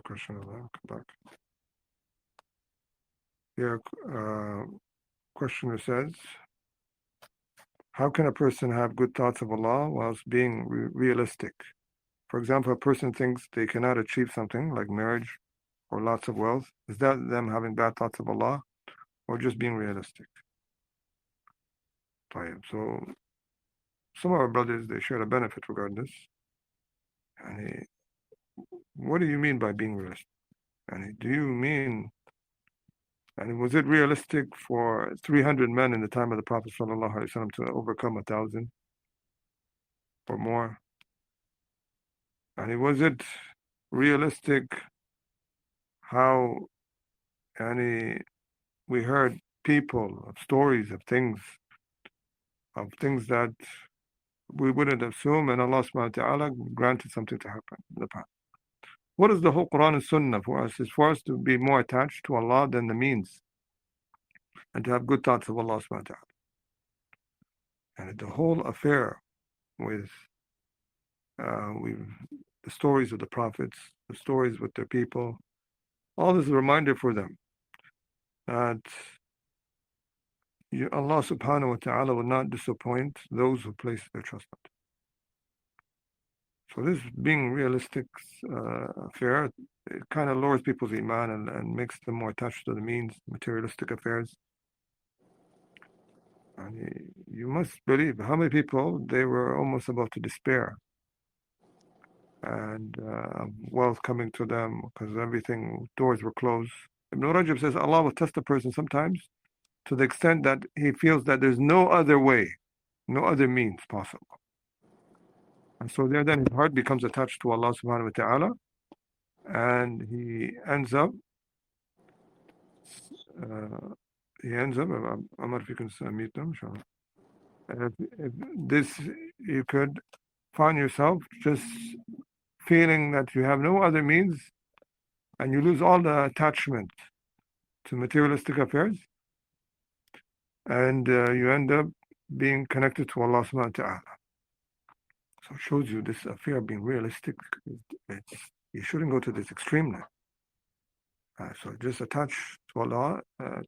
question of that. Come back. Here, questioner says, how can a person have good thoughts of Allah whilst being realistic? For example, a person thinks they cannot achieve something like marriage or lots of wealth. Is that them having bad thoughts of Allah or just being realistic? So some of our brothers, they shared a benefit regarding this. And what do you mean by being realistic? And do you mean, and was it realistic for 300 men in the time of the Prophet ﷺ to overcome 1,000 or more? And was it realistic how we heard people of stories of things that we wouldn't assume, and Allah subhanahu wa ta'ala granted something to happen in the past. What is the whole Quran and Sunnah for us? Is for us to be more attached to Allah than the means, and to have good thoughts of Allah subhanahu wa ta'ala. And the whole affair with the stories of the prophets, the stories with their people, all this is a reminder for them that Allah subhanahu wa ta'ala will not disappoint those who place their trust in Him. So this being realistic affair, it kind of lowers people's iman and makes them more attached to the means, materialistic affairs. And you must believe how many people, they were almost about to despair and wealth coming to them because everything, doors were closed. Ibn Rajab says Allah will test a person sometimes to the extent that he feels that there's no other way, no other means possible. And so then his heart becomes attached to Allah subhanahu wa ta'ala, and he ends up, Amar, if you can meet them, inshallah. If this, you could find yourself just feeling that you have no other means, and you lose all the attachment to materialistic affairs, and you end up being connected to Allah subhanahu wa ta'ala. So it shows you this affair of being realistic. You shouldn't go to this extreme now. So just attach to Allah,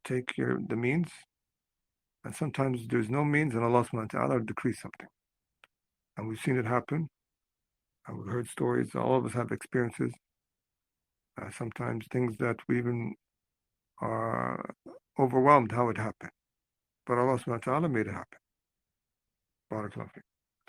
take the means, and sometimes there's no means, and Allah subhanahu wa ta'ala will decrease something. And we've seen it happen, and we've heard stories, all of us have experiences, sometimes things that we even are overwhelmed how it happened. But Allah subhanahu wa ta'ala made it happen. Barakallahu fiik.